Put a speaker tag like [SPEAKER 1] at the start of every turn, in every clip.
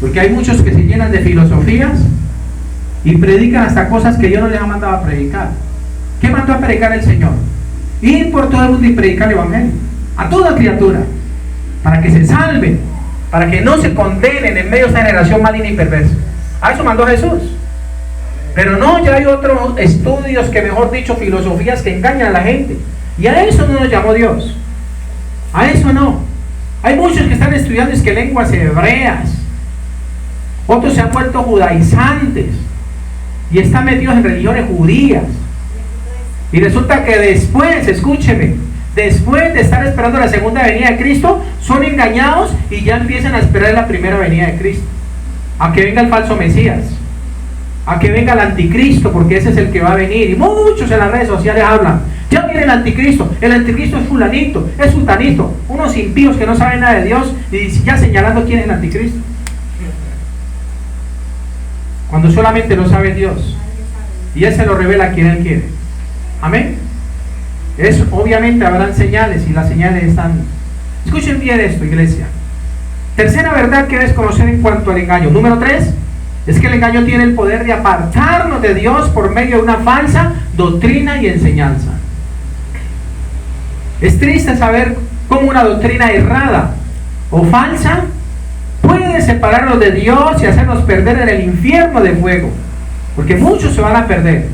[SPEAKER 1] Porque hay muchos que se llenan de filosofías y predican hasta cosas que Dios no les ha mandado a predicar. ¿Qué mandó a predicar el Señor? Ir por todo el mundo y predicar el Evangelio a toda criatura, para que se salven, para que no se condenen en medio de esta generación maligna y perversa. A eso mandó Jesús. Pero no, ya hay otros estudios que, mejor dicho, filosofías que engañan a la gente. Y a eso no nos llamó Dios. A eso no. Hay muchos que están estudiando es que lenguas hebreas. Otros se han vuelto judaizantes y están metidos en religiones judías. Y resulta que después, escúcheme, después de estar esperando la segunda venida de Cristo, son engañados y ya empiezan a esperar la primera venida de Cristo. A que venga el falso Mesías, a que venga el anticristo, porque ese es el que va a venir. Y muchos en las redes sociales hablan, ya viene el anticristo es fulanito, es sultanito, unos impíos que no saben nada de Dios y ya señalando quién es el anticristo, cuando solamente lo sabe Dios y Él se lo revela a quien Él quiere. Amén. Eso, obviamente habrán señales y las señales están. Escuchen bien esto, iglesia. Tercera verdad que debes conocer en cuanto al engaño. Número 3 es que el engaño tiene el poder de apartarnos de Dios por medio de una falsa doctrina y enseñanza. Es triste saber cómo una doctrina errada o falsa puede separarnos de Dios y hacernos perder en el infierno de fuego, porque muchos se van a perder.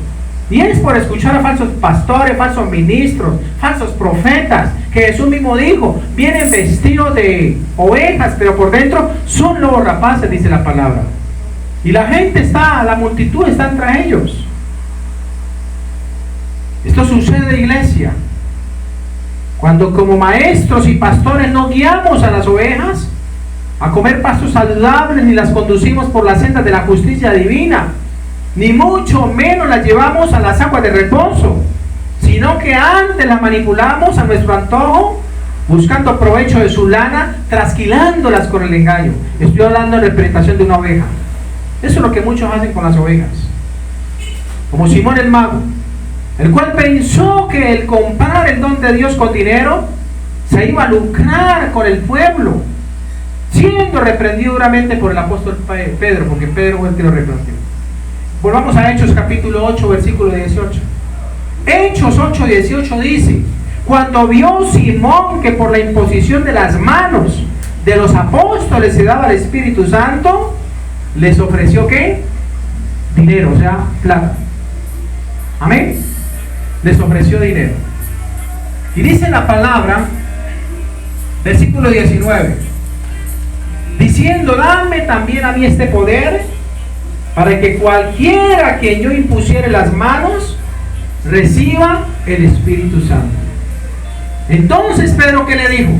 [SPEAKER 1] Y es por escuchar a falsos pastores, falsos ministros, falsos profetas, que Jesús mismo dijo, vienen vestidos de ovejas, pero por dentro son lobos rapaces, dice la palabra. Y la gente está, la multitud está entre ellos. Esto sucede, iglesia, cuando como maestros y pastores no guiamos a las ovejas a comer pastos saludables, ni las conducimos por las sendas de la justicia divina, ni mucho menos las llevamos a las aguas de reposo, sino que antes las manipulamos a nuestro antojo, buscando provecho de su lana, trasquilándolas con el engaño. Estoy hablando de la representación de una oveja. Eso es lo que muchos hacen con las ovejas, como Simón el mago, el cual pensó que el comprar el don de Dios con dinero se iba a lucrar con el pueblo, siendo reprendido duramente por el apóstol Pedro, porque Pedro fue el que lo reprendió. Volvamos a Hechos capítulo 8, versículo 18. Hechos 8, 18 dice: cuando vio Simón que por la imposición de las manos de los apóstoles se daba el Espíritu Santo, les ofreció ¿qué? Dinero, o sea, plata. Amén. Les ofreció dinero. Y dice la palabra, versículo 19, diciendo: dame también a mí este poder, para que cualquiera a quien yo impusiere las manos reciba el Espíritu Santo. Entonces Pedro, ¿qué le dijo?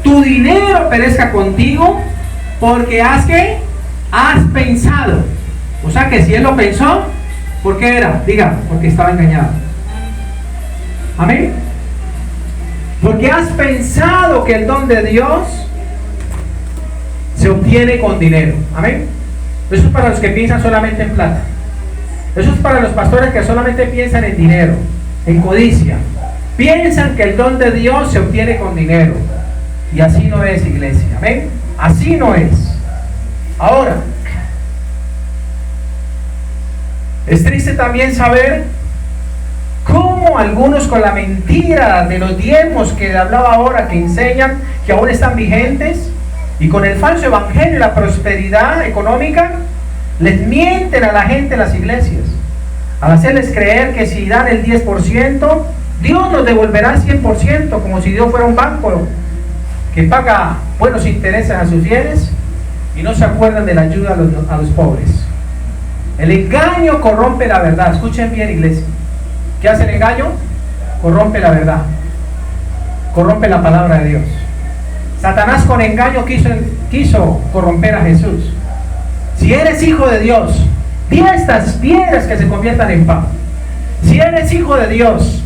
[SPEAKER 1] Tu dinero perezca contigo, porque has pensado. O sea que si él lo pensó, ¿por qué era? Diga, porque estaba engañado. Amén. Porque has pensado que el don de Dios se obtiene con dinero. Amén. Eso es para los que piensan solamente en plata. Eso es para los pastores que solamente piensan en dinero, en codicia. Piensan que el don de Dios se obtiene con dinero. Y así no es, iglesia. Amén. Así no es. Ahora, es triste también saber cómo algunos con la mentira de los diezmos que hablaba ahora, que enseñan, que aún están vigentes, y con el falso evangelio y la prosperidad económica, les mienten a la gente en las iglesias, al hacerles creer que si dan el 10%, Dios nos devolverá el 100%, como si Dios fuera un banco que paga buenos intereses a sus fieles y no se acuerdan de la ayuda a los pobres. El engaño corrompe la verdad. Escuchen bien, iglesia. ¿Qué hace el engaño? Corrompe la verdad, corrompe la palabra de Dios. Satanás con engaño quiso corromper a Jesús. Si eres hijo de Dios, di a estas piedras que se conviertan en pan. Si eres hijo de Dios,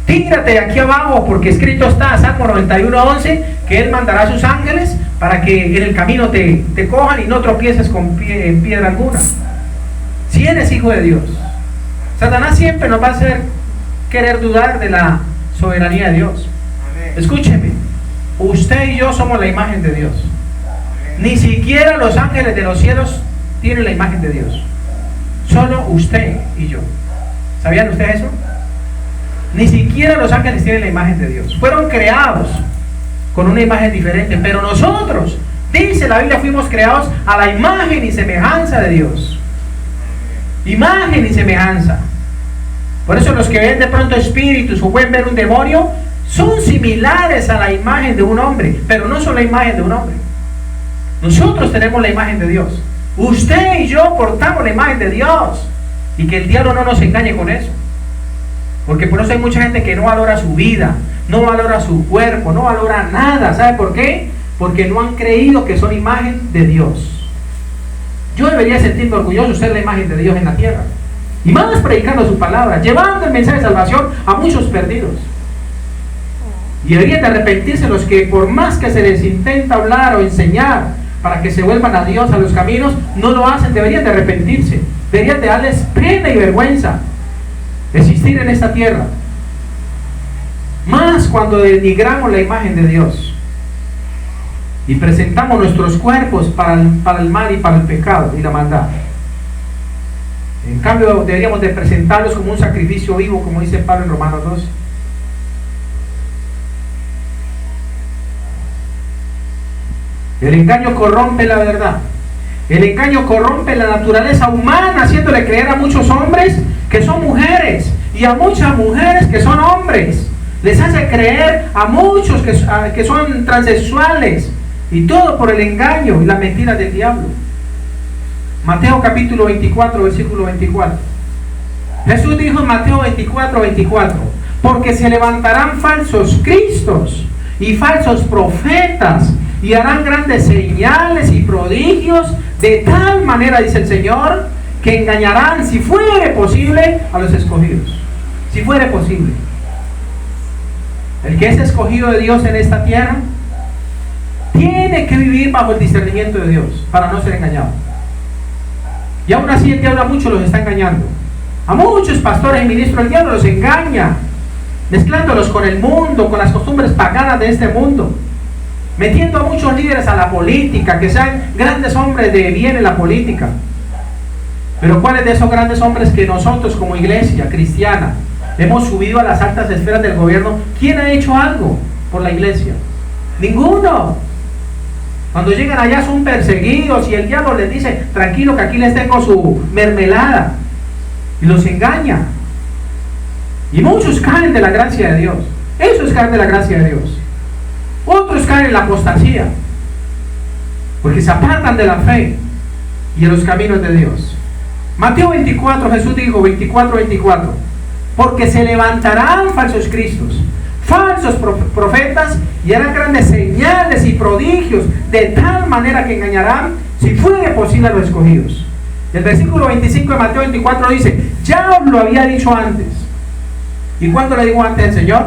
[SPEAKER 1] tírate de aquí abajo, porque escrito está, Salmo 91:11, que Él mandará a sus ángeles para que en el camino te cojan y no tropieces en piedra alguna. Si eres hijo de Dios, Satanás siempre nos va a hacer querer dudar de la soberanía de Dios. Escúcheme, usted y yo somos la imagen de Dios. Ni siquiera los ángeles de los cielos tienen la imagen de Dios. Solo usted y yo. ¿Sabían ustedes eso? Ni siquiera los ángeles tienen la imagen de Dios. Fueron creados con una imagen diferente, pero nosotros, dice la Biblia, fuimos creados a la imagen y semejanza de Dios. Imagen y semejanza. Por eso los que ven de pronto espíritus o pueden ver un demonio son similares a la imagen de un hombre, pero no son la imagen de un hombre. Nosotros tenemos la imagen de Dios. Usted y yo portamos la imagen de Dios. Y que el diablo no nos engañe con eso. Porque por eso hay mucha gente que no valora su vida, no valora su cuerpo, no valora nada. ¿Sabe por qué? Porque no han creído que son imagen de Dios. Yo debería sentirme orgulloso de ser la imagen de Dios en la tierra. Y más predicando su palabra, llevando el mensaje de salvación a muchos perdidos. Y deberían de arrepentirse los que por más que se les intenta hablar o enseñar para que se vuelvan a Dios, a los caminos, no lo hacen. Deberían de arrepentirse. Deberían de darles pena y vergüenza existir en esta tierra. Más cuando denigramos la imagen de Dios y presentamos nuestros cuerpos para el mal y para el pecado y la maldad. En cambio, deberíamos de presentarlos como un sacrificio vivo, como dice Pablo en Romanos 12. El engaño corrompe la verdad. El engaño corrompe la naturaleza humana, haciéndole creer a muchos hombres que son mujeres y a muchas mujeres que son hombres. Les hace creer a muchos que son transexuales, y todo por el engaño y la mentira del diablo. Mateo capítulo 24, versículo 24. Jesús dijo en Mateo 24, 24: porque se levantarán falsos cristos y falsos profetas, y harán grandes señales y prodigios, de tal manera, dice el Señor, que engañarán, si fuere posible, a los escogidos. Si fuere posible. El que es escogido de Dios en esta tierra tiene que vivir bajo el discernimiento de Dios para no ser engañado. Y aún así el diablo a muchos los está engañando. A muchos pastores y ministros el diablo los engaña, mezclándolos con el mundo, con las costumbres paganas de este mundo, metiendo a muchos líderes a la política, que sean grandes hombres de bien en la política. Pero ¿cuáles de esos grandes hombres que nosotros como iglesia cristiana hemos subido a las altas esferas del gobierno? ¿Quién ha hecho algo por la iglesia? Ninguno. Cuando llegan allá son perseguidos y el diablo les dice: tranquilo, que aquí les tengo su mermelada, y los engaña. Y muchos caen de la gracia de Dios. Eso es caer de la gracia de Dios. Otros caen en la apostasía, porque se apartan de la fe y de los caminos de Dios. Mateo 24, Jesús dijo, 24, 24: porque se levantarán falsos cristos, falsos profetas, y harán grandes señales y prodigios, de tal manera que engañarán, si fuere posible, a los escogidos. El versículo 25 de Mateo 24 dice: ya os lo había dicho antes. ¿Y cuándo le dijo antes el Señor?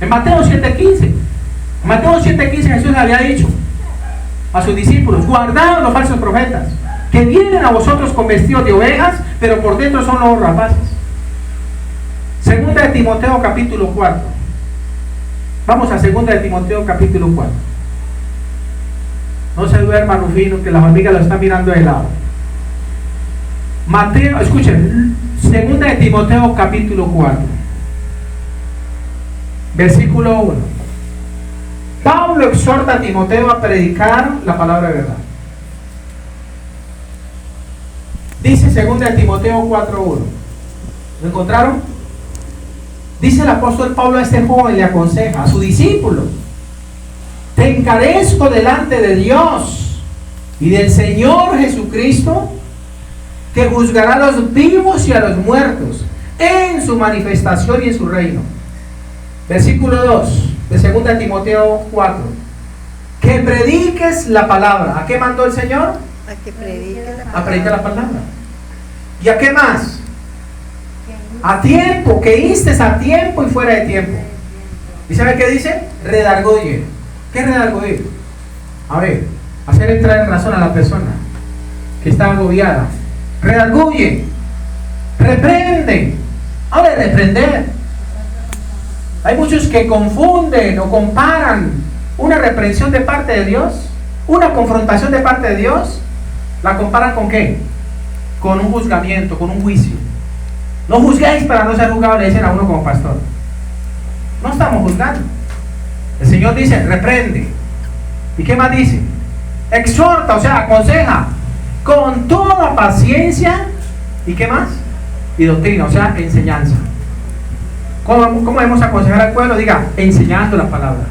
[SPEAKER 1] En Mateo 7:15. En Mateo 7:15 Jesús le había dicho a sus discípulos: guardaos los falsos profetas, que vienen a vosotros con vestidos de ovejas, pero por dentro son lobos rapaces. Segunda de Timoteo capítulo 4. Vamos a segunda de Timoteo capítulo 4. No se duerma, Rufino, que las hormigas lo están mirando de lado. Mateo, escuchen, segunda de Timoteo capítulo 4, versículo 1. Pablo exhorta a Timoteo a predicar la palabra de verdad. Dice segunda de Timoteo 4:1. ¿Lo encontraron? Dice el apóstol Pablo a este joven, le aconseja a su discípulo: te encarezco delante de Dios y del Señor Jesucristo, que juzgará a los vivos y a los muertos en su manifestación y en su reino. Versículo 2 de 2 Timoteo 4: que prediques la palabra. ¿A qué mandó el Señor?
[SPEAKER 2] A que predique la palabra.
[SPEAKER 1] A predicar la palabra. ¿Y a qué más? A tiempo, que instes a tiempo y fuera de tiempo. ¿Y sabe qué dice? Redarguye. ¿Qué es redarguye? A ver, hacer entrar en razón a la persona que está agobiada. Redarguye, reprende. Habla de reprender. Hay muchos que confunden o comparan una reprensión de parte de Dios una confrontación de parte de Dios, la comparan con ¿qué? Con un juzgamiento, con un juicio. No juzguéis para no ser juzgados, le dicen a uno como pastor. No estamos juzgando. El Señor dice, reprende. ¿Y qué más dice? Exhorta, o sea, aconseja con toda paciencia. ¿Y qué más? Y doctrina, o sea, enseñanza. ¿Cómo debemos aconsejar al pueblo? Diga, enseñando la palabra.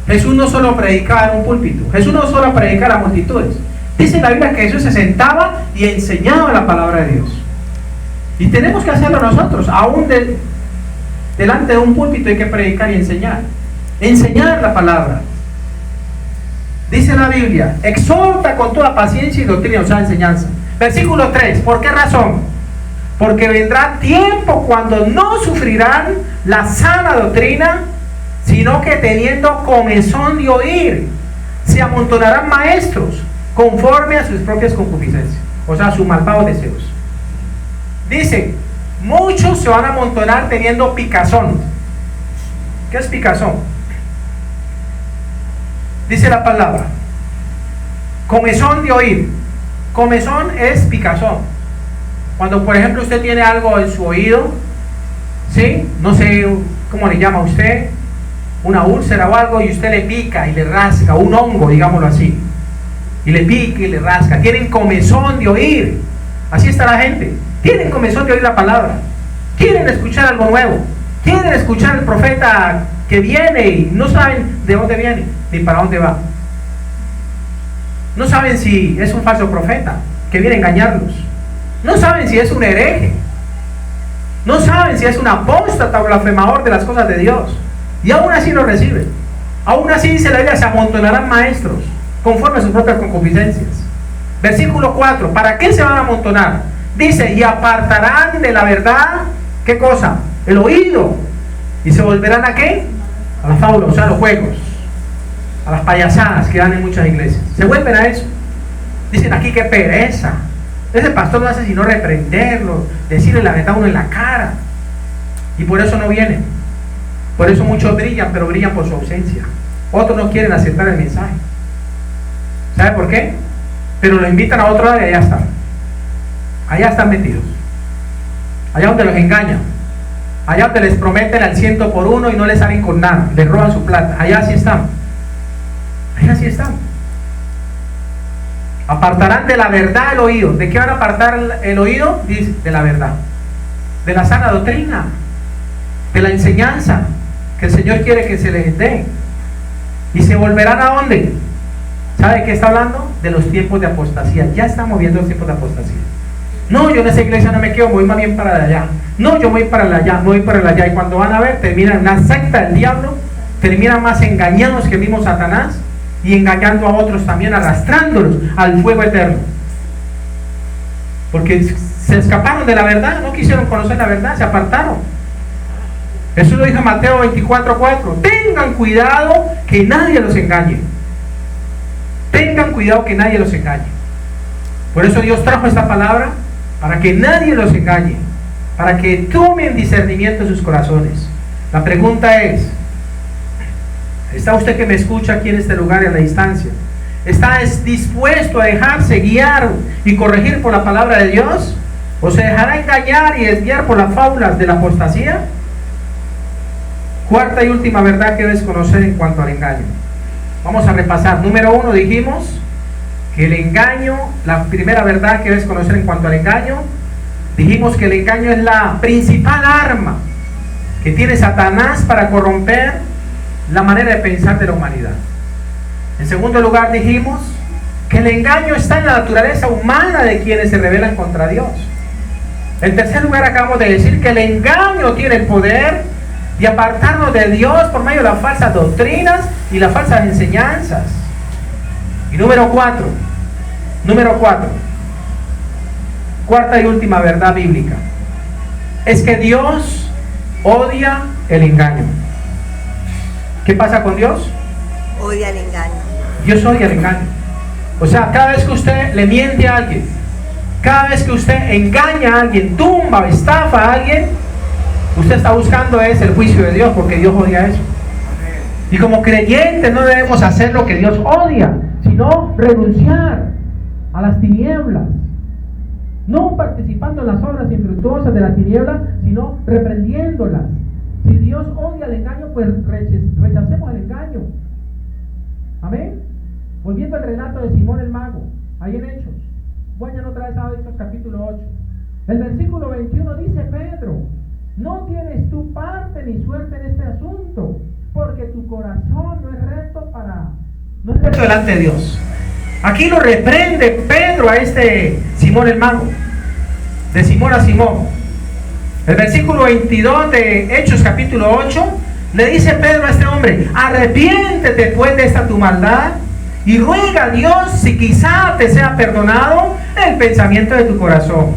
[SPEAKER 1] Jesús no solo predicaba en un púlpito, Jesús no solo predicaba a las multitudes. Dice la Biblia que Jesús se sentaba y enseñaba la palabra de Dios. Y tenemos que hacerlo nosotros, aún delante de un púlpito hay que predicar y enseñar. Enseñar la palabra. Dice la Biblia, exhorta con toda paciencia y doctrina, o sea, enseñanza. Versículo 3, ¿por qué razón? Porque vendrá tiempo cuando no sufrirán la sana doctrina, sino que teniendo comezón de oír, se amontonarán maestros conforme a sus propias concupiscencias, o sea, sus malvados deseos. Dice, muchos se van a amontonar teniendo picazón. ¿Qué es picazón? Dice la palabra, comezón de oír. Comezón es picazón. Cuando, por ejemplo, usted tiene algo en su oído, ¿sí? No sé cómo le llama a usted, una úlcera o algo, y usted le pica y le rasca, un hongo, digámoslo así, y le pica y le rasca. Tienen comezón de oír. Así está la gente. Tienen comezón de oír la palabra. Quieren escuchar algo nuevo. Quieren escuchar al profeta que viene y no saben de dónde viene ni para dónde va. No saben si es un falso profeta que viene a engañarlos. No saben si es un hereje. No saben si es un apóstata o blasfemador de las cosas de Dios. Y aún así lo reciben. Aún así dice la Biblia, se amontonarán maestros conforme a sus propias concupiscencias. Versículo 4, ¿para qué se van a amontonar? Dice, y apartarán de la verdad, ¿qué cosa? El oído. ¿Y se volverán a qué? A las fábulas, o sea, a los juegos, a las payasadas que dan en muchas iglesias. Se vuelven a eso. Dicen aquí, qué pereza. Ese pastor no hace sino reprenderlo, decirle la verdad a uno en la cara. Y por eso no vienen. Por eso muchos brillan, pero brillan por su ausencia. Otros no quieren aceptar el mensaje. ¿Sabe por qué? Pero lo invitan a otro lado y allá están. Allá están metidos. Allá donde los engañan. Allá donde les prometen al 100 por 1 y no les salen con nada. Les roban su plata. Allá sí están. Allá sí están. Apartarán de la verdad el oído. ¿De qué van a apartar el oído? Dice, de la verdad. De la sana doctrina. De la enseñanza que el Señor quiere que se les dé. ¿Y se volverán a dónde? ¿Sabe de qué está hablando? De los tiempos de apostasía. Ya estamos viendo los tiempos de apostasía. No, yo en esa iglesia no me quedo, me voy más bien para allá. No, yo voy para allá, me voy para allá. Y cuando van a ver, terminan en una secta del diablo, terminan más engañados que el mismo Satanás y engañando a otros también, arrastrándolos al fuego eterno. Porque se escaparon de la verdad, no quisieron conocer la verdad, se apartaron. Eso lo dijo Mateo 24:4. Tengan cuidado que nadie los engañe. Tengan cuidado que nadie los engañe. Por eso Dios trajo esta palabra, para que nadie los engañe, para que tomen discernimiento en sus corazones. La pregunta es, ¿está usted que me escucha aquí en este lugar y a la distancia? ¿Está dispuesto a dejarse guiar y corregir por la palabra de Dios? ¿O se dejará engañar y desviar por las fábulas de la apostasía? Cuarta y última verdad que debes conocer en cuanto al engaño. Vamos a repasar. Número 1, dijimos que el engaño, la primera verdad que debes conocer en cuanto al engaño, dijimos que el engaño es la principal arma que tiene Satanás para corromper la manera de pensar de la humanidad. En segundo lugar, dijimos que el engaño está en la naturaleza humana de quienes se rebelan contra Dios. En tercer lugar, acabamos de decir que el engaño tiene el poder de apartarnos de Dios por medio de las falsas doctrinas y las falsas enseñanzas. Y número 4, cuarta y última verdad bíblica, es que Dios odia el engaño. ¿Qué pasa con Dios?
[SPEAKER 2] Odia el engaño.
[SPEAKER 1] Dios odia el engaño. O sea, cada vez que usted le miente a alguien, cada vez que usted engaña a alguien, tumba o estafa a alguien, usted está buscando es el juicio de Dios, porque Dios odia eso. Y como creyentes no debemos hacer lo que Dios odia, sino sino renunciar a las tinieblas. No participando en las obras infructuosas de las tinieblas, sino reprendiéndolas. Si Dios odia el engaño, pues rechacemos el engaño. Amén. Volviendo al relato de Simón el mago, ahí en Hechos. Vayan otra vez a Hechos capítulo 8. El versículo 21 dice: Pedro, no tienes tu parte ni suerte en este asunto, porque tu corazón no es recto delante de Dios. Aquí lo reprende Pedro a este Simón el mago, de Simón a Simón. El versículo 22 de Hechos capítulo 8 le dice Pedro a este hombre: arrepiéntete pues de esta tu maldad y ruega a Dios si quizá te sea perdonado el pensamiento de tu corazón,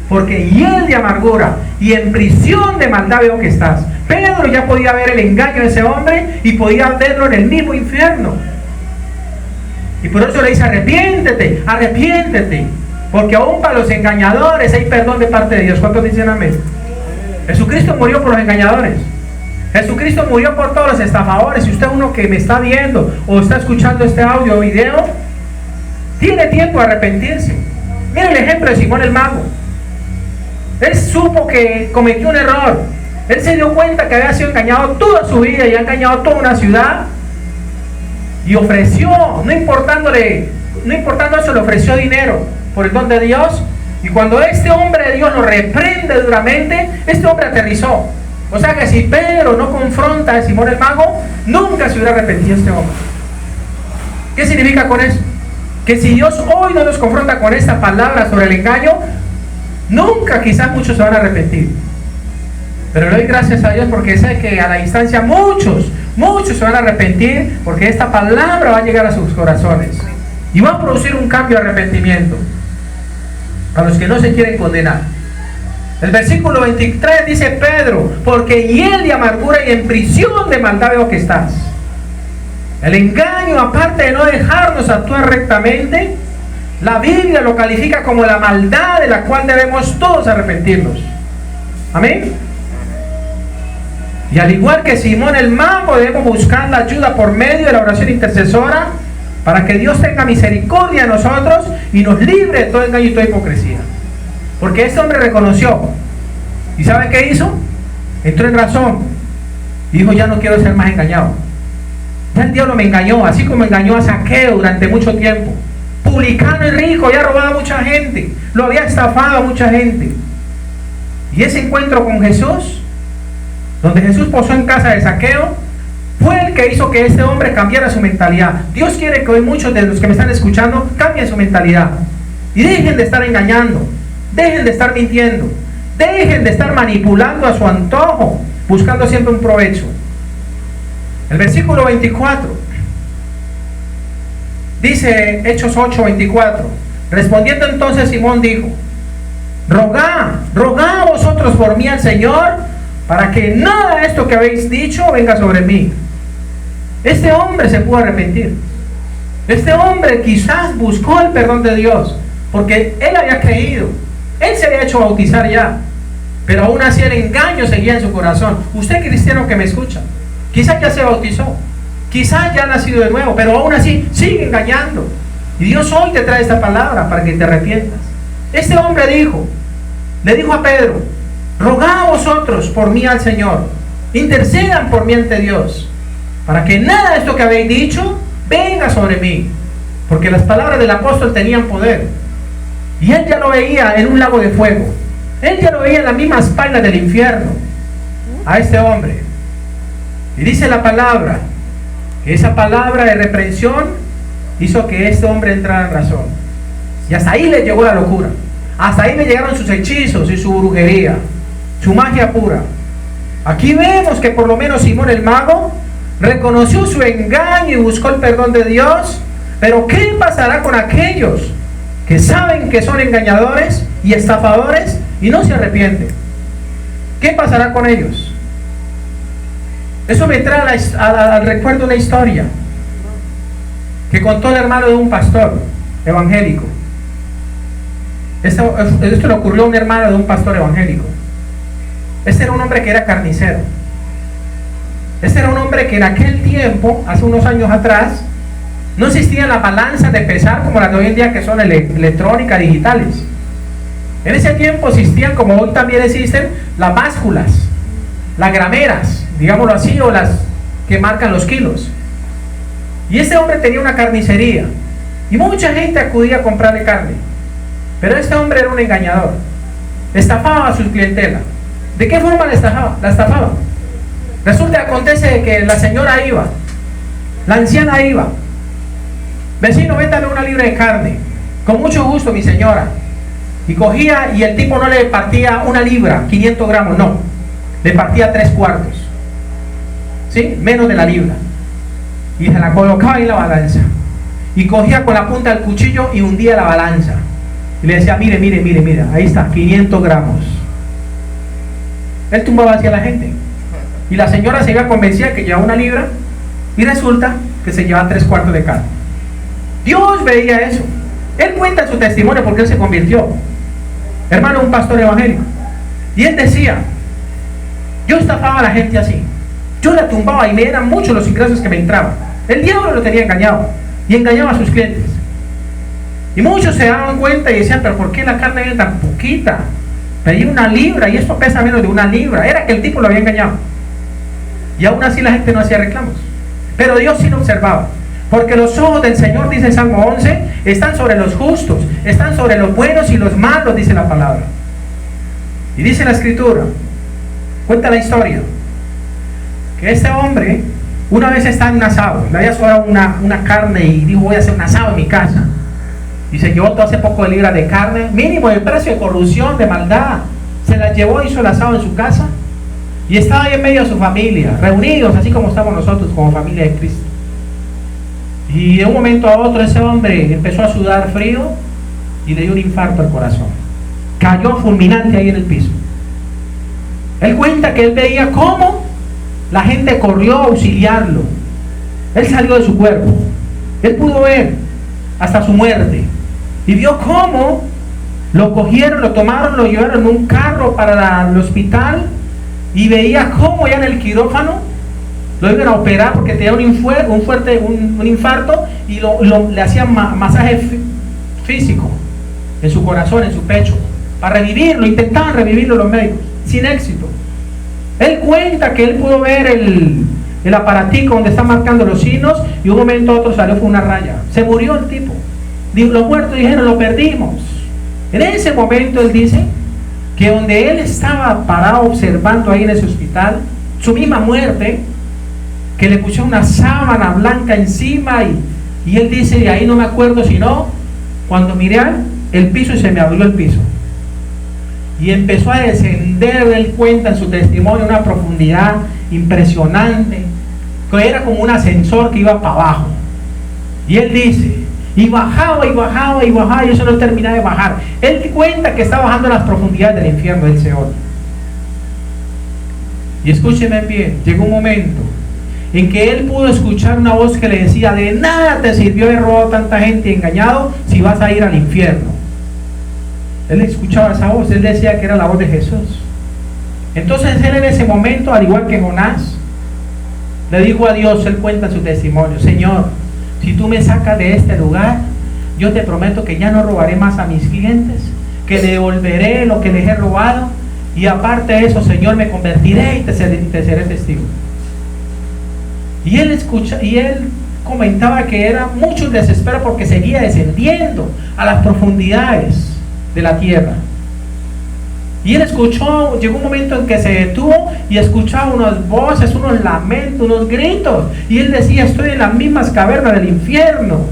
[SPEAKER 1] porque hiel de amargura y en prisión de maldad veo que estás. Pedro ya podía ver el engaño de ese hombre y podía verlo en el mismo infierno. Y por eso le dice: arrepiéntete, arrepiéntete, porque aún para los engañadores hay perdón de parte de Dios. ¿Cuántos dicen amén? Jesucristo murió por los engañadores. Jesucristo murió por todos los estafadores. Si usted es uno que me está viendo o está escuchando este audio o video, tiene tiempo de arrepentirse. Mira el ejemplo de Simón el mago. Él supo que cometió un error. Él se dio cuenta que había sido engañado toda su vida y ha engañado toda una ciudad. Y ofreció, no importando eso, le ofreció dinero por el don de Dios. Y cuando este hombre de Dios lo reprende duramente, este hombre aterrizó. O sea que si Pedro no confronta a Simón el mago, nunca se hubiera arrepentido este hombre. ¿Qué significa con eso? Que si Dios hoy no nos confronta con esta palabra sobre el engaño, nunca quizás muchos se van a arrepentir. Pero le doy gracias a Dios porque sé que a la distancia muchos se van a arrepentir, porque esta palabra va a llegar a sus corazones y va a producir un cambio de arrepentimiento a los que no se quieren condenar. El versículo 23 dice Pedro: porque hiel de amargura y en prisión de maldad veo que estás. El engaño, aparte de no dejarnos actuar rectamente, la Biblia lo califica como la maldad de la cual debemos todos arrepentirnos. Amén. Y al igual que Simón el mago, debemos buscar la ayuda por medio de la oración intercesora para que Dios tenga misericordia de nosotros y nos libre de todo engaño y toda hipocresía. Porque este hombre reconoció. ¿Y sabe qué hizo? Entró en razón y dijo: ya no quiero ser más engañado. Ya el diablo me engañó, así como engañó a Zaqueo durante mucho tiempo. Publicano y rico, había robado a mucha gente, lo había estafado a mucha gente. Y ese encuentro con Jesús, donde Jesús posó en casa de Zaqueo, fue el que hizo que este hombre cambiara su mentalidad. Dios quiere que hoy muchos de los que me están escuchando cambien su mentalidad y dejen de estar engañando, dejen de estar mintiendo, dejen de estar manipulando a su antojo, buscando siempre un provecho. El versículo 24 dice, Hechos 8:24: respondiendo entonces Simón dijo: rogad vosotros por mí al Señor, para que nada de esto que habéis dicho venga sobre mí. Este hombre se pudo arrepentir. Este hombre quizás buscó el perdón de Dios, porque él había creído, él se había hecho bautizar ya, pero aún así el engaño seguía en su corazón. Usted, cristiano que me escucha, quizás ya se bautizó, quizás ya ha nacido de nuevo, pero aún así sigue engañando. Y Dios hoy te trae esta palabra para que te arrepientas. Este hombre le dijo a Pedro: rogad vosotros por mí al Señor, intercedan por mí ante Dios, para que nada de esto que habéis dicho venga sobre mí. Porque las palabras del apóstol tenían poder. Y él ya lo veía en un lago de fuego. Él ya lo veía en las mismas páginas del infierno a este hombre. Y dice la palabra que esa palabra de reprensión hizo que este hombre entrara en razón. Y hasta ahí le llegó la locura. Hasta ahí le llegaron sus hechizos y su brujería, su magia pura. Aquí vemos que por lo menos Simón el mago reconoció su engaño y buscó el perdón de Dios. Pero ¿qué pasará con aquellos que saben que son engañadores y estafadores y no se arrepienten? ¿Qué pasará con ellos? Eso me trae al recuerdo una historia que contó el hermano de un pastor evangélico. Esto le ocurrió a un hermano de un pastor evangélico. Este era un hombre que era carnicero. Este era un hombre que en aquel tiempo, hace unos años atrás, No existían las balanzas de pesar como las de hoy en día, que son electrónicas, digitales. En ese tiempo existían, como hoy también existen, las básculas, las grameras, digámoslo así, o las que marcan los kilos. Y este hombre tenía una carnicería y mucha gente acudía a comprarle carne. Pero este hombre era un engañador, estafaba a su clientela. ¿De qué forma la estafaba? Resulta que acontece que la señora iba, la anciana iba: vecino, véndame una libra de carne. Con mucho gusto, mi señora. Y cogía, y el tipo no le partía una libra, 500 gramos, no, le partía 3/4, ¿sí? Menos de la libra. Y se la colocaba en la balanza, y cogía con la punta del cuchillo y hundía la balanza, y le decía: mire, ahí está, 500 gramos. Él tumbaba hacia la gente, y la señora se iba convencida que llevaba una libra, y resulta que se llevaba 3/4 de carne. Dios veía eso. Él cuenta su testimonio porque él se convirtió, hermano, un pastor evangélico. Y él decía: yo estafaba a la gente así, yo la tumbaba y me eran muchos los ingresos que me entraban. El diablo lo tenía engañado y engañaba a sus clientes. Y muchos se daban cuenta y decían: pero ¿por qué la carne viene tan poquita? Pedí una libra y esto pesa menos de una libra. Era que el tipo lo había engañado. Y aún así la gente no hacía reclamos. Pero Dios sí lo observaba. Porque los ojos del Señor, dice Salmo 11, están sobre los justos, están sobre los buenos y los malos, dice la palabra. Y dice la Escritura, cuenta la historia, que este hombre una vez estaba en un asado, le había sobrado una carne y dijo: voy a hacer un asado en mi casa. Y se llevó todo ese poco de libras de carne, mínimo de precio, de corrupción, de maldad. Se la llevó, hizo el asado en su casa y estaba ahí en medio de su familia, reunidos así como estamos nosotros como familia de Cristo. Y de un momento a otro ese hombre empezó a sudar frío y le dio un infarto al corazón. Cayó fulminante ahí en el piso. Él cuenta que él veía cómo la gente corrió a auxiliarlo. Él salió de su cuerpo. Él pudo ver hasta su muerte. Y vio cómo lo cogieron, lo tomaron, lo llevaron en un carro para el hospital. Y veía cómo ya en el quirófano lo iban a operar porque tenía un infarto, y le hacían masaje físico en su corazón, en su pecho, para revivirlo. Intentaban revivirlo los médicos, sin éxito. Él cuenta que él pudo ver el aparatico donde están marcando los signos, y un momento a otro salió con una raya. Se murió el tipo. Los muertos dijeron: lo perdimos. En ese momento él dice que donde él estaba parado observando ahí en ese hospital su misma muerte, que le puso una sábana blanca encima, y él dice: de ahí no me acuerdo sino cuando miré el piso y se me abrió el piso. Y empezó a descender, él cuenta en su testimonio, una profundidad impresionante, que era como un ascensor que iba para abajo. Y él dice, y bajaba, y eso no terminaba de bajar. Él cuenta que está bajando a las profundidades del infierno, del Seol. Y escúcheme bien, llegó un momento en que él pudo escuchar una voz que le decía: de nada te sirvió haber robado tanta gente y engañado si vas a ir al infierno. Él escuchaba esa voz, él decía que era la voz de Jesús. Entonces él en ese momento, al igual que Jonás, le dijo a Dios, él cuenta su testimonio: Señor, si tú me sacas de este lugar, yo te prometo que ya no robaré más a mis clientes, que le devolveré lo que les he robado, y aparte de eso, Señor, me convertiré y te seré testigo. Y él comentaba que era mucho el desespero porque seguía descendiendo a las profundidades de la tierra. Y él escuchó, llegó un momento en que se detuvo y escuchaba unas voces, unos lamentos, unos gritos, y él decía: estoy en las mismas cavernas del infierno.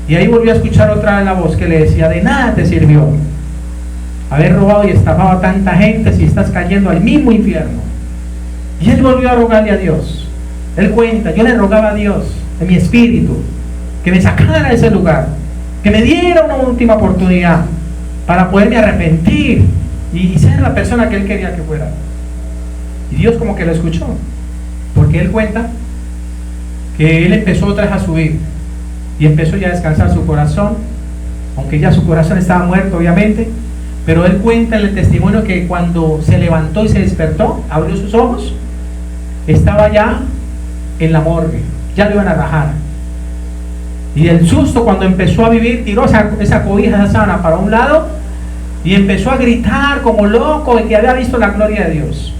[SPEAKER 1] Y ahí volvió a escuchar otra vez la voz que le decía: de nada te sirvió haber robado y estafado a tanta gente si estás cayendo al mismo infierno. Y él volvió a rogarle a Dios. Él cuenta: yo le rogaba a Dios en mi espíritu que me sacara de ese lugar, que me diera una última oportunidad para poderme arrepentir y ser la persona que él quería que fuera. Y Dios como que lo escuchó, porque él cuenta que él empezó otra vez a subir y empezó ya a descansar su corazón, aunque ya su corazón estaba muerto obviamente. Pero él cuenta en el testimonio que cuando se levantó y se despertó, abrió sus ojos, estaba ya en la morgue, ya lo iban a rajar. Y el susto cuando empezó a vivir, tiró esa cobija, esa sábana para un lado y empezó a gritar como loco de que había visto la gloria de Dios.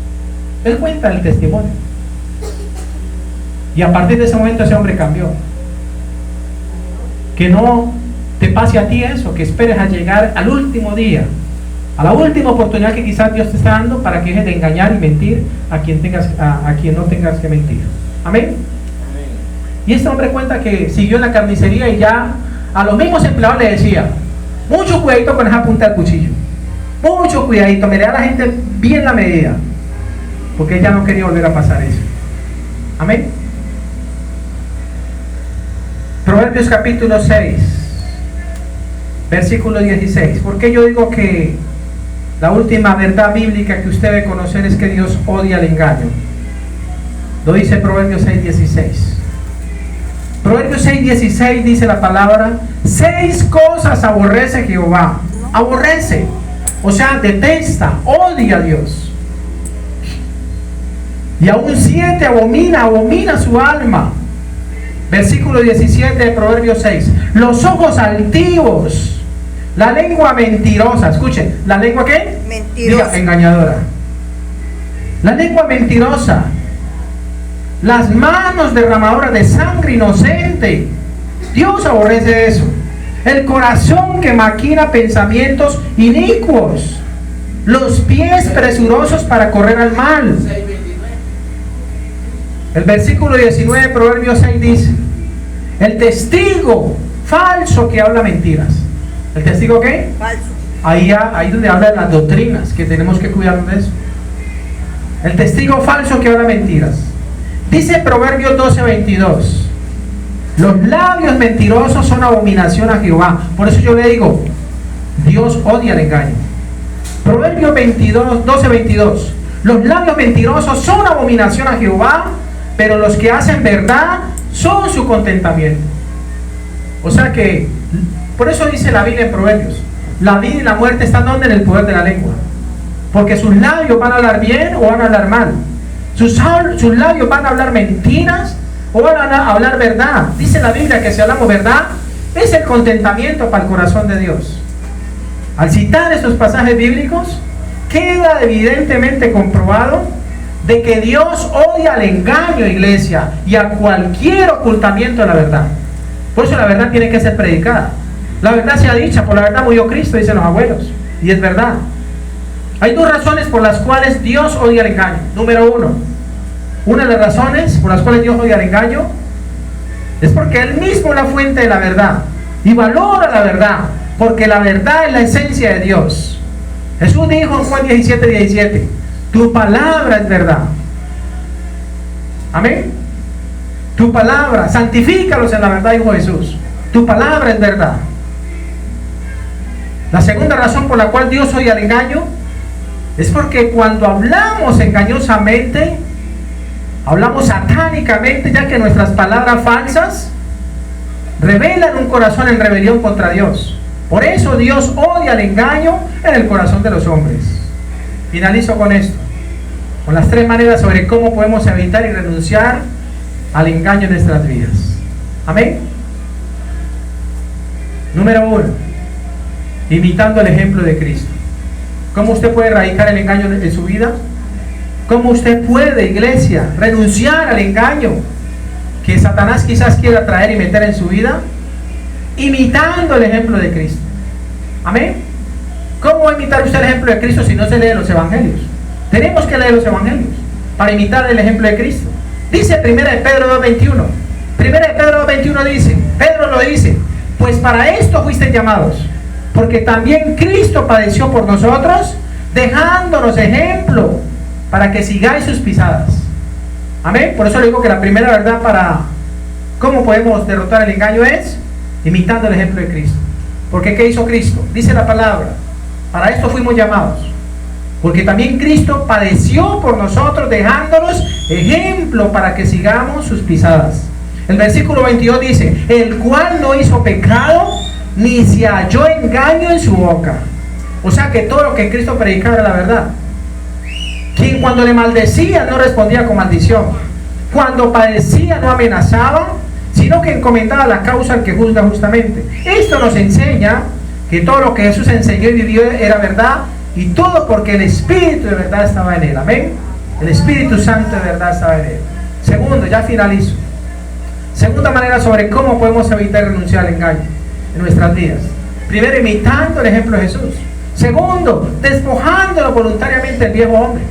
[SPEAKER 1] Él cuenta el testimonio. Y a partir de ese momento ese hombre cambió. Que no te pase a ti eso, que esperes a llegar al último día, a la última oportunidad que quizás Dios te está dando para que dejes de engañar y mentir a quien no tengas que mentir. Amén. Y este hombre cuenta que siguió en la carnicería y ya a los mismos empleados le decía: mucho cuidadito con esa punta del cuchillo, mucho cuidadito, mire a la gente bien la medida, porque ella no quería volver a pasar eso. Amén. Proverbios capítulo 6, versículo 16. Porque yo digo que la última verdad bíblica que usted debe conocer es que Dios odia el engaño. Lo dice Proverbios 6, 16. Proverbios 6, 16 dice la palabra: 6 cosas aborrece Jehová. Aborrece, o sea, detesta, odia a Dios. Y aún 7 abomina su alma. Versículo 17 de Proverbios 6. Los ojos altivos, la lengua mentirosa. Escuchen, ¿la lengua qué?
[SPEAKER 2] Mentirosa.
[SPEAKER 1] Diga, engañadora. La lengua mentirosa. Las manos derramadoras de sangre inocente. Dios aborrece eso. El corazón que maquina pensamientos inicuos. Los pies presurosos para correr al mal. El versículo 19 de Proverbios 6 dice: el testigo falso que habla mentiras. ¿El testigo qué?
[SPEAKER 2] Falso.
[SPEAKER 1] Ahí donde habla de las doctrinas, que tenemos que cuidarnos de eso. El testigo falso que habla mentiras. Dice Proverbios 12:22: los labios mentirosos son abominación a Jehová. Por eso yo le digo, Dios odia el engaño. Proverbios 12:22: los labios mentirosos son abominación a Jehová, pero los que hacen verdad son su contentamiento. O sea que, por eso dice la Biblia en Proverbios: la vida y la muerte están donde, en el poder de la lengua. Porque sus labios van a hablar bien o van a hablar mal. Sus labios van a hablar mentiras o van a hablar verdad. Dice la Biblia que si hablamos verdad, es el contentamiento para el corazón de Dios. Al citar esos pasajes bíblicos, queda evidentemente comprobado de que Dios odia el engaño, iglesia, y a cualquier ocultamiento de la verdad. Por eso la verdad tiene que ser predicada. La verdad sea dicha, por la verdad murió Cristo, dicen los abuelos, y es verdad. Hay 2 razones por las cuales Dios odia el engaño. Número 1, una de las razones por las cuales Dios odia el engaño es porque Él mismo es la fuente de la verdad y valora la verdad, porque la verdad es la esencia de Dios. Jesús dijo en Juan 17:17: tu palabra es verdad. Amén. Tu palabra, santifícalos en la verdad, dijo Jesús. Tu palabra es verdad. La segunda razón por la cual Dios odia el engaño es porque cuando hablamos engañosamente, hablamos satánicamente, ya que nuestras palabras falsas revelan un corazón en rebelión contra Dios. Por eso Dios odia el engaño en el corazón de los hombres. Finalizo con esto, con las 3 maneras sobre cómo podemos evitar y renunciar al engaño en nuestras vidas. Amén. Número 1, imitando el ejemplo de Cristo. ¿Cómo usted puede erradicar el engaño en su vida? ¿Cómo usted puede, iglesia, renunciar al engaño que Satanás quizás quiera traer y meter en su vida? Imitando el ejemplo de Cristo. Amén. ¿Cómo va a imitar usted el ejemplo de Cristo si no se lee los evangelios? Tenemos que leer los evangelios para imitar el ejemplo de Cristo. Dice 1 de Pedro 2:21. 1 de Pedro 2:21 dice, Pedro lo dice: pues para esto fuisteis llamados, porque también Cristo padeció por nosotros, dejándonos ejemplo para que sigáis sus pisadas. Amén. Por eso le digo que la primera verdad para cómo podemos derrotar el engaño es imitando el ejemplo de Cristo. Porque ¿qué hizo Cristo? Dice la palabra: para esto fuimos llamados, porque también Cristo padeció por nosotros, dejándonos ejemplo para que sigamos sus pisadas. El versículo 22 dice: el cual no hizo pecado, ni se halló engaño en su boca. O sea que todo lo que Cristo predicaba era la verdad. Quien cuando le maldecía no respondía con maldición, cuando padecía no amenazaba, sino que encomendaba la causa al que juzga justamente. Esto nos enseña que todo lo que Jesús enseñó y vivió era verdad, y todo porque el Espíritu de verdad estaba en él. Amén. El Espíritu Santo de verdad estaba en él. Segundo, ya finalizo. Segunda manera sobre cómo podemos evitar renunciar al engaño en nuestras vidas. Primero, imitando el ejemplo de Jesús. Segundo, despojándolo voluntariamente del viejo hombre,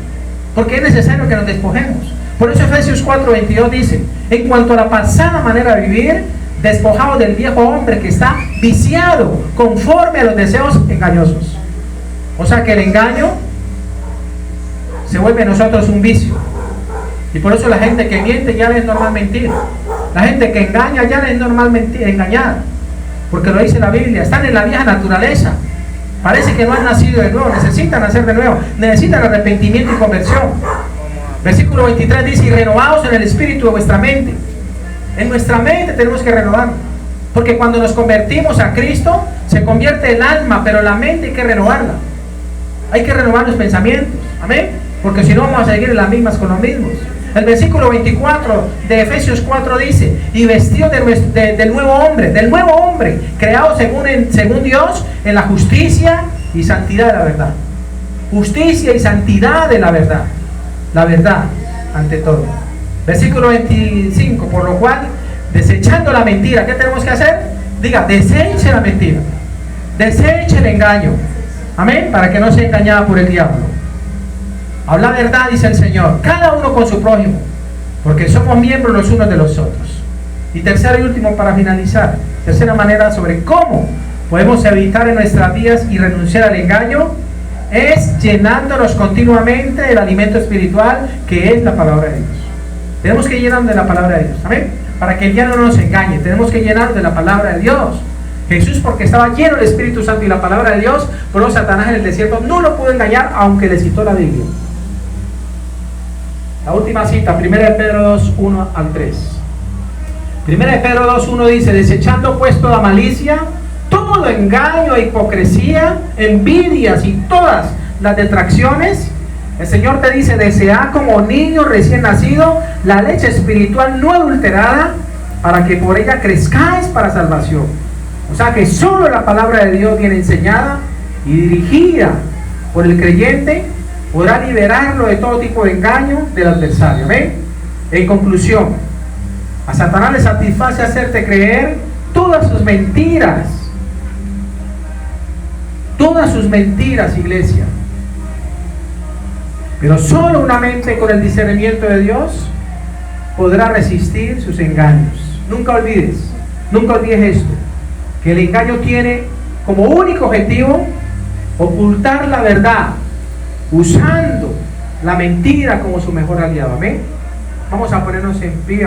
[SPEAKER 1] porque es necesario que nos despojemos. Por eso Efesios 4:22 dice: en cuanto a la pasada manera de vivir, despojados del viejo hombre que está viciado conforme a los deseos engañosos. O sea que el engaño se vuelve en nosotros un vicio. Y por eso la gente que miente ya le es normal mentir. La gente que engaña ya le es normal mentir, engañar. Porque lo dice la Biblia, están en la vieja naturaleza. Parece que no han nacido de nuevo, necesitan nacer de nuevo, necesitan arrepentimiento y conversión. Versículo 23 dice: y renovados en el espíritu de vuestra mente. En nuestra mente tenemos que renovar, porque cuando nos convertimos a Cristo se convierte el alma, pero la mente hay que renovarla. Hay que renovar los pensamientos, amén, porque si no vamos a seguir en las mismas con los mismos. El versículo 24 de Efesios 4 dice: y vestidos del nuevo hombre, creado según Dios en la justicia y santidad de la verdad. Justicia y santidad de la verdad. La verdad ante todo. Versículo 25: por lo cual, desechando la mentira, ¿qué tenemos que hacer? Diga: deseche la mentira, deseche el engaño, amén, para que no sea engañada por el diablo. Habla verdad, dice el Señor, cada uno con su prójimo, porque somos miembros los unos de los otros. Y tercero y último, para finalizar, tercera manera sobre cómo podemos evitar en nuestras vidas y renunciar al engaño, es llenándonos continuamente del alimento espiritual que es la palabra de Dios. Tenemos que llenarnos de la palabra de Dios, amén, para que el diablo no nos engañe. Tenemos que llenarnos de la palabra de Dios. Jesús, porque estaba lleno del Espíritu Santo y la palabra de Dios, por eso Satanás en el desierto no lo pudo engañar, aunque le citó la Biblia. La última cita, 1 Pedro 2, 1 al 3. 1 Pedro 2, 1 dice: desechando pues toda malicia, todo engaño e hipocresía, envidias y todas las detracciones, el Señor te dice: desea como niño recién nacido la leche espiritual no adulterada, para que por ella crezcáis para salvación. O sea que solo la palabra de Dios, bien enseñada y dirigida por el creyente, podrá liberarlo de todo tipo de engaño del adversario. ¿Ven? En conclusión, a Satanás le satisface hacerte creer todas sus mentiras. Todas sus mentiras, iglesia. Pero solo una mente con el discernimiento de Dios podrá resistir sus engaños. Nunca olvides esto, que el engaño tiene como único objetivo ocultar la verdad, usando la mentira como su mejor aliado. Amén. Vamos a ponernos en pie.